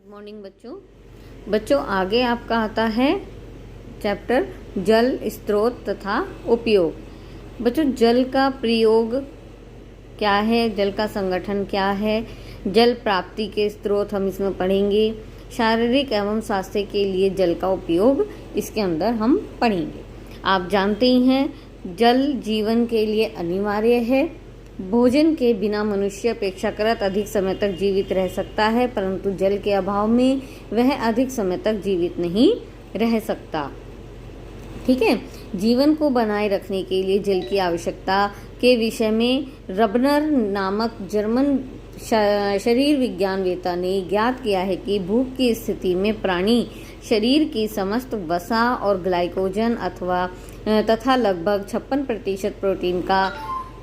Good morning बच्चों आगे आपका आता है चैप्टर जल स्रोत तथा उपयोग। बच्चों जल का प्रयोग क्या है, जल का संगठन क्या है, जल प्राप्ति के स्रोत हम इसमें पढ़ेंगे। शारीरिक एवं स्वास्थ्य के लिए जल का उपयोग इसके अंदर हम पढ़ेंगे। आप जानते ही हैं जल जीवन के लिए अनिवार्य है। भोजन के बिना मनुष्य अपेक्षाकृत अधिक समय तक जीवित रह सकता है, परंतु जल के अभाव में वह अधिक समय तक जीवित नहीं रह सकता। ठीक है, जीवन को बनाए रखने के लिए जल की आवश्यकता के विषय में रबनर नामक जर्मन शरीर विज्ञानवेत्ता ने ज्ञात किया है कि भूख की स्थिति में प्राणी शरीर की समस्त वसा और ग्लाइकोजन तथा लगभग 56% प्रोटीन का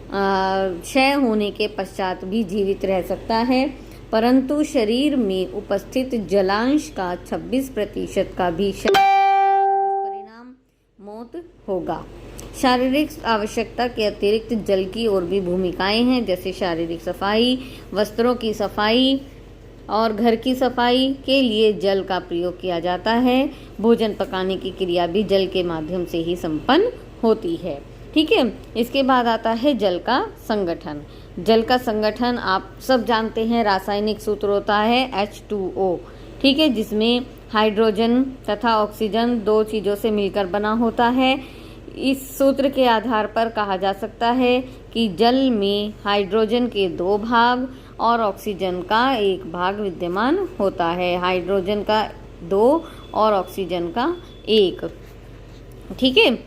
क्षय होने के पश्चात भी जीवित रह सकता है, परंतु शरीर में उपस्थित जलांश का 26% का भी परिणाम मौत होगा। शारीरिक आवश्यकता के अतिरिक्त जल की और भी भूमिकाएं हैं, जैसे शारीरिक सफाई, वस्त्रों की सफाई और घर की सफाई के लिए जल का प्रयोग किया जाता है। भोजन पकाने की क्रिया भी जल के माध्यम से ही संपन्न होती है। ठीक है, इसके बाद आता है जल का संगठन। जल का संगठन आप सब जानते हैं, रासायनिक सूत्र होता है H2O। ठीक है, जिसमें हाइड्रोजन तथा ऑक्सीजन दो चीज़ों से मिलकर बना होता है। इस सूत्र के आधार पर कहा जा सकता है कि जल में हाइड्रोजन के 2 भाग और ऑक्सीजन का 1 भाग विद्यमान होता है। हाइड्रोजन का 2 और ऑक्सीजन का 1। ठीक है,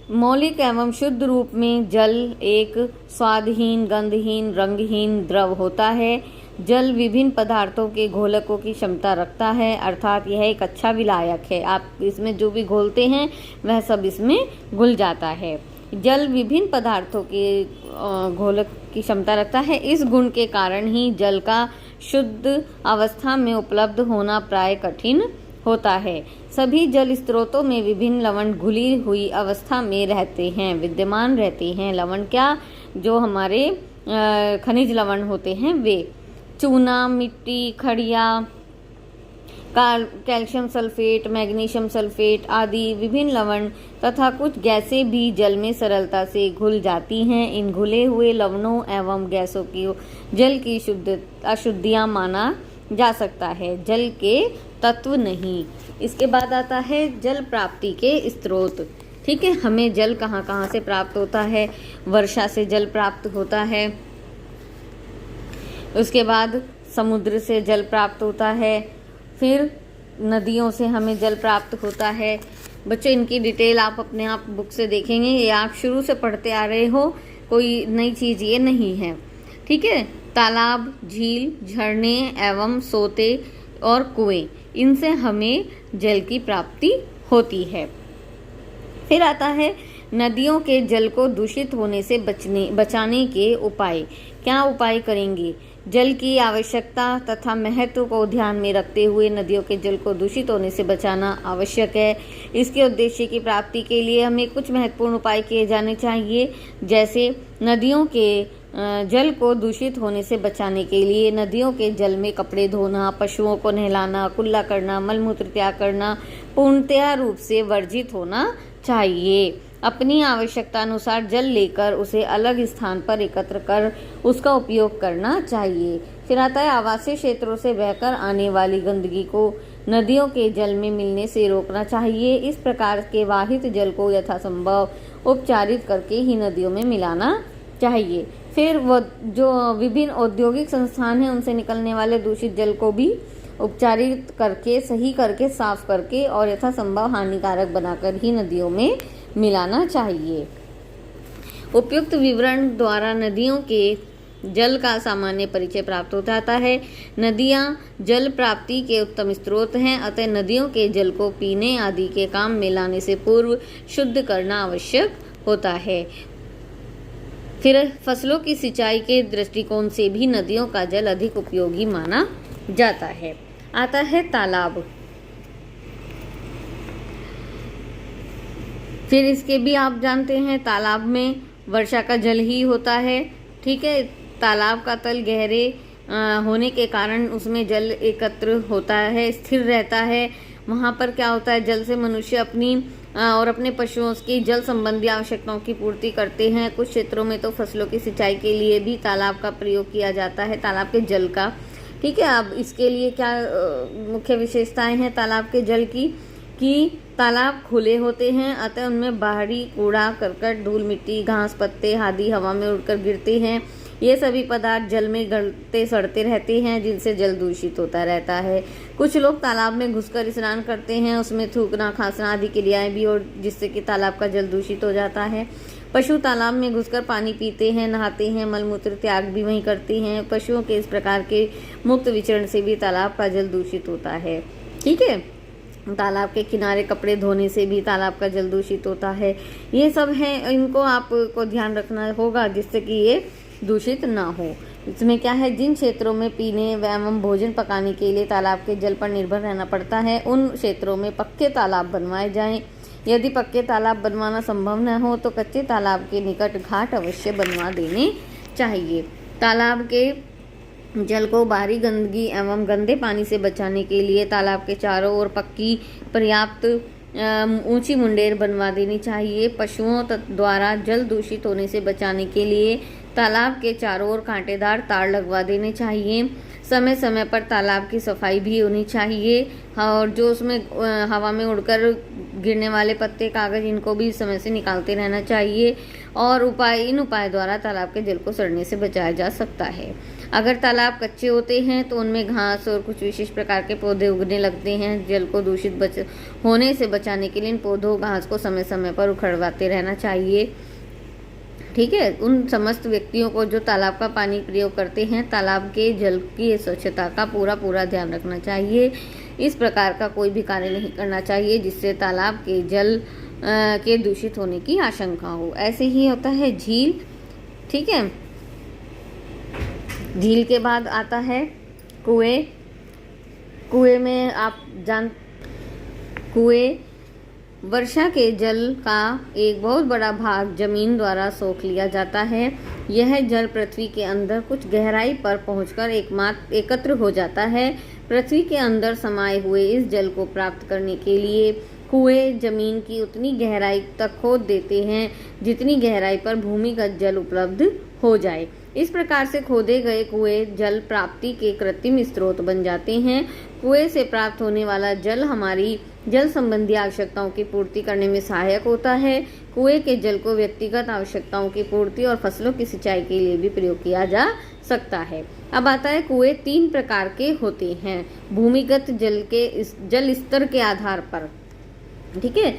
मौलिक एवं शुद्ध रूप में जल एक स्वादहीन, गंधहीन, रंगहीन द्रव होता है। जल विभिन्न पदार्थों के घोलकों की क्षमता रखता है, अर्थात यह एक अच्छा विलायक है। आप इसमें जो भी घोलते हैं वह सब इसमें घुल जाता है। जल विभिन्न पदार्थों के घोलक की क्षमता रखता है। इस गुण के कारण ही जल का शुद्ध अवस्था में उपलब्ध होना प्राय कठिन होता है। सभी जल स्रोतों में विभिन्न लवण घुली हुई अवस्था में विद्यमान रहते हैं। लवण क्या, जो हमारे खनिज लवण होते हैं वे चूना, मिट्टी, खड़िया, कैल्शियम सल्फेट, मैग्नीशियम सल्फेट आदि विभिन्न लवण तथा कुछ गैसें भी जल में सरलता से घुल जाती हैं। इन घुले हुए लवणों एवं गैसों की जल की अशुद्धियां माना जा सकता है, जल के तत्व नहीं। इसके बाद आता है जल प्राप्ति के स्रोत। ठीक है, हमें जल कहाँ कहाँ से प्राप्त होता है। वर्षा से जल प्राप्त होता है, उसके बाद समुद्र से जल प्राप्त होता है, फिर नदियों से हमें जल प्राप्त होता है। बच्चों इनकी डिटेल आप अपने आप बुक से देखेंगे, ये आप शुरू से पढ़ते आ रहे हो, कोई नई चीज़ ये नहीं है। ठीक है, तालाब, झील, झरने एवं सोते और कुएं, इनसे हमें जल की प्राप्ति होती है। फिर आता है नदियों के जल को दूषित होने से बचाने के उपाय। क्या उपाय करेंगे? जल की आवश्यकता तथा महत्व को ध्यान में रखते हुए नदियों के जल को दूषित होने से बचाना आवश्यक है। इसके उद्देश्य की प्राप्ति के लिए हमें कुछ महत्वपूर्ण उपाय किए जाने चाहिए, जैसे नदियों के जल को दूषित होने से बचाने के लिए नदियों के जल में कपड़े धोना, पशुओं को नहलाना, कुल्ला करना, मलमूत्र त्याग करना पूर्णतया रूप से वर्जित होना चाहिए। अपनी आवश्यकता अनुसार जल लेकर उसे अलग स्थान पर एकत्र कर उसका उपयोग करना चाहिए। फिर आता है आवासीय क्षेत्रों से बहकर आने वाली गंदगी को नदियों के जल में मिलने से रोकना चाहिए। इस प्रकार के वाहित जल को यथासंभव उपचारित करके ही नदियों में मिलाना चाहिए। फिर वो जो विभिन्न औद्योगिक संस्थान हैं उनसे निकलने वाले दूषित जल को भी उपचारित करके, सही करके, साफ करके और यथासंभव हानिकारक बनाकर ही नदियों में मिलाना चाहिए। उपयुक्त विवरण द्वारा नदियों के जल का सामान्य परिचय प्राप्त हो जाता है। नदियाँ जल प्राप्ति के उत्तम स्रोत हैं, अतः नदियों के जल को पीने आदि के काम में लाने से पूर्व शुद्ध करना आवश्यक होता है। फिर फसलों की सिंचाई के दृष्टिकोण से भी नदियों का जल अधिक उपयोगी माना जाता है। आता है तालाब। फिर इसके भी आप जानते हैं तालाब में वर्षा का जल ही होता है। ठीक है, तालाब का तल गहरे होने के कारण उसमें जल एकत्र होता है, स्थिर रहता है। वहाँ पर क्या होता है, जल से मनुष्य अपनी और अपने पशुओं की जल संबंधी आवश्यकताओं की पूर्ति करते हैं। कुछ क्षेत्रों में तो फसलों की सिंचाई के लिए भी तालाब का प्रयोग किया जाता है, तालाब के जल का। ठीक है, अब इसके लिए क्या मुख्य विशेषताएं हैं तालाब के जल की, कि तालाब खुले होते हैं, अतः उनमें बाहरी कूड़ा करकट, धूल मिट्टी, घास पत्ते आदि हवा में उड़कर गिरते हैं। ये सभी पदार्थ जल में गलते सड़ते रहते हैं, जिनसे जल दूषित होता रहता है। कुछ लोग तालाब में घुसकर स्नान करते हैं, उसमें थूकना खांसना आदि क्रियाएं भी, और जिससे कि तालाब का जल दूषित हो जाता है। पशु तालाब में घुसकर पानी पीते हैं, नहाते हैं, मलमूत्र त्याग भी वहीं करते हैं। पशुओं के इस प्रकार के मुक्त विचरण से भी तालाब का जल दूषित होता है। ठीक है, तालाब के किनारे कपड़े धोने से भी तालाब का जल दूषित होता है। ये सब है, इनको आपको ध्यान रखना होगा जिससे कि ये दूषित ना हो। इसमें क्या है, जिन क्षेत्रों में पीने एवं भोजन पकाने के लिए तालाब के जल पर निर्भर रहना पड़ता है, उन क्षेत्रों में पक्के तालाब बनवाए जाएं। यदि पक्के तालाब बनवाना संभव न हो तो कच्चे तालाब के निकट घाट अवश्य बनवा देने चाहिए। तालाब के जल को बाहरी गंदगी एवं गंदे पानी से बचाने के लिए तालाब के चारों ओर पक्की पर्याप्त ऊंची मुंडेर बनवा देनी चाहिए। पशुओं द्वारा जल दूषित होने से बचाने के लिए तालाब के चारों ओर कांटेदार तार लगवा देने चाहिए। समय समय पर तालाब की सफाई भी होनी चाहिए, और जो उसमें हवा में उड़कर गिरने वाले पत्ते कागज, इनको भी समय से निकालते रहना चाहिए। और इन उपाय द्वारा तालाब के जल को सड़ने से बचाया जा सकता है। अगर तालाब कच्चे होते हैं तो उनमें घास और कुछ विशेष प्रकार के पौधे उगने लगते हैं। जल को दूषित होने से बचाने के लिए इन पौधों घास को समय समय पर उखड़वाते रहना चाहिए। ठीक है, उन समस्त व्यक्तियों को जो तालाब का पानी प्रयोग करते हैं, तालाब के जल की स्वच्छता का पूरा ध्यान रखना चाहिए। इस प्रकार का कोई भी कार्य नहीं करना चाहिए जिससे तालाब के जल के दूषित होने की आशंका हो। ऐसे ही होता है झील। ठीक है, झील के बाद आता है कुएं। कुएं में कुएं वर्षा के जल का एक बहुत बड़ा भाग जमीन द्वारा सोख लिया जाता है। यह जल पृथ्वी के अंदर कुछ गहराई पर पहुंचकर एकत्र हो जाता है। पृथ्वी के अंदर समाये हुए इस जल को प्राप्त करने के लिए कुएं जमीन की उतनी गहराई तक खोद देते हैं जितनी गहराई पर भूमिगत जल उपलब्ध हो जाए। इस प्रकार से खोदे गए कुएं जल प्राप्ति के कृत्रिम स्रोत बन जाते हैं। कुएं से प्राप्त होने वाला जल हमारी जल संबंधी आवश्यकताओं की पूर्ति करने में सहायक होता है। कुएं के जल को व्यक्तिगत आवश्यकताओं की पूर्ति और फसलों की सिंचाई के लिए भी प्रयोग किया जा सकता है। अब आता है कुएं 3 प्रकार के होते हैं भूमिगत जल के जल स्तर के आधार पर। ठीक है,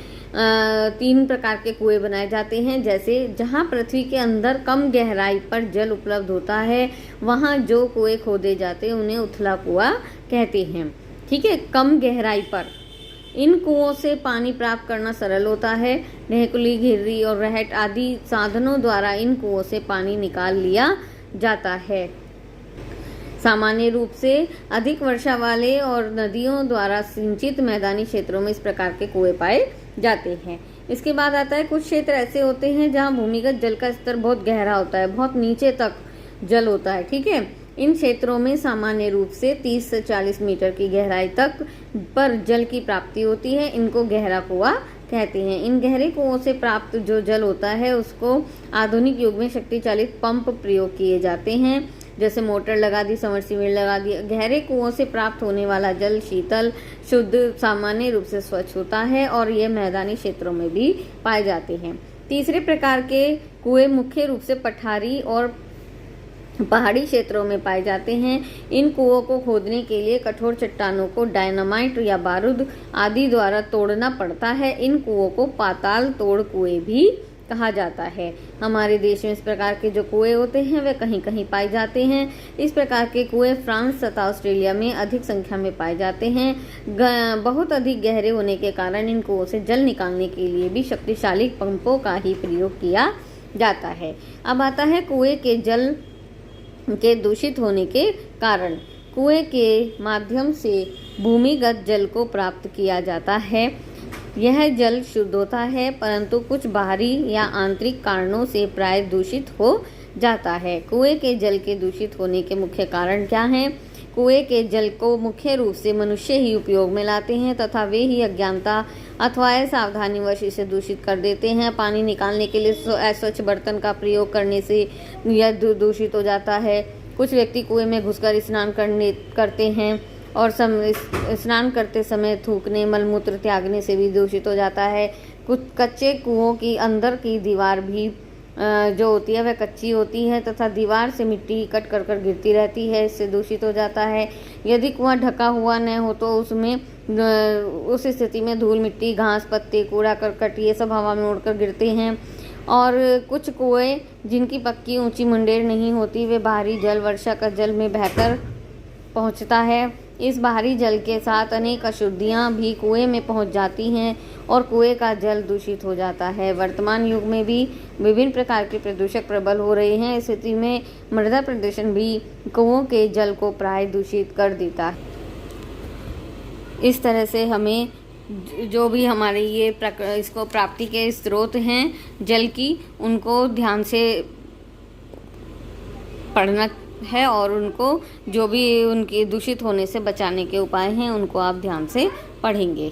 3 प्रकार के कुएं बनाए जाते हैं। जैसे जहां पृथ्वी के अंदर कम गहराई पर जल उपलब्ध होता है, वहां जो कुएं खोदे जाते हैं उन्हें उथला कुआं कहते हैं। ठीक है, कम गहराई पर इन कुओं से पानी प्राप्त करना सरल होता है। ढेकुली, घिर्री और रहट आदि साधनों द्वारा इन कुओं से पानी निकाल लिया जाता है। सामान्य रूप से अधिक वर्षा वाले और नदियों द्वारा सिंचित मैदानी क्षेत्रों में इस प्रकार के कुएं पाए जाते हैं। इसके बाद आता है कुछ क्षेत्र ऐसे होते हैं जहां भूमिगत जल का स्तर बहुत गहरा होता है, बहुत नीचे तक जल होता है। ठीक है, इन क्षेत्रों में सामान्य रूप से 30 से 40 मीटर की गहराई तक पर जल की प्राप्ति होती है। इनको गहरा कुआं कहते हैं। इन गहरे कुओं से प्राप्त जो जल होता है उसको आधुनिक युग में शक्ति चालित पंप प्रयोग किए जाते हैं, जैसे मोटर लगा दी, समरसीबल लगा दी। गहरे कुओं से प्राप्त होने वाला जल शीतल, शुद्ध, सामान्य रूप से स्वच्छ होता है और ये मैदानी क्षेत्रों में भी पाए जाते हैं। तीसरे प्रकार के कुएं मुख्य रूप से पठारी और पहाड़ी क्षेत्रों में पाए जाते हैं। इन कुओं को खोदने के लिए कठोर चट्टानों को डायनामाइट या बारूद आदि द्वारा तोड़ना पड़ता है। इन कुओं को पाताल तोड़ कुएं भी कहा जाता है। हमारे देश में इस प्रकार के जो कुएं होते हैं वे कहीं कहीं पाए जाते हैं। इस प्रकार के कुएं फ्रांस तथा ऑस्ट्रेलिया में अधिक संख्या में पाए जाते हैं। बहुत अधिक गहरे होने के कारण इन कुओं से जल निकालने के लिए भी शक्तिशाली पंपों का ही प्रयोग किया जाता है। अब आता है कुएं के जल के दूषित होने के कारण। कुएं के माध्यम से भूमिगत जल को प्राप्त किया जाता है। यह जल शुद्ध होता है, परंतु कुछ बाहरी या आंतरिक कारणों से प्राय दूषित हो जाता है। कुएं के जल के दूषित होने के मुख्य कारण क्या हैं? कुएं के जल को मुख्य रूप से मनुष्य ही उपयोग में लाते हैं तथा वे ही अज्ञानता अथवा असावधानीवश इसे दूषित कर देते हैं। पानी निकालने के लिए अस्वच्छ बर्तन का प्रयोग करने से यह दूषित हो जाता है। कुछ व्यक्ति कुएं में घुसकर स्नान करते हैं और स्नान करते समय थूकने, मलमूत्र त्यागने से भी दूषित हो जाता है। कुछ कच्चे कुओं की अंदर की दीवार भी जो होती है वह कच्ची होती है तथा दीवार से मिट्टी कट कर कर गिरती रहती है, इससे दूषित हो जाता है। यदि कुआं ढका हुआ न हो तो उसमें उस स्थिति में धूल, मिट्टी, घास, पत्ते, कूड़ा करकट ये सब हवा में उड़कर गिरते हैं। और कुछ कुएं जिनकी पक्की ऊंची मुंडेर नहीं होती, वे बाहरी जल, वर्षा का जल में बहकर पहुंचता है। इस बाहरी जल के साथ अनेक अशुद्धियां भी कुएं में पहुंच जाती हैं और कुएं का जल दूषित हो जाता है। वर्तमान युग में भी विभिन्न प्रकार के प्रदूषक प्रबल हो रहे हैं। इस स्थिति में मृदा प्रदूषण भी कुओं के जल को प्राय दूषित कर देता है। इस तरह से हमें जो भी हमारे ये इसको प्राप्ति के स्रोत हैं जल की, उनको ध्यान से पढ़ना है और उनको जो भी उनके दूषित होने से बचाने के उपाय हैं उनको आप ध्यान से पढ़ेंगे।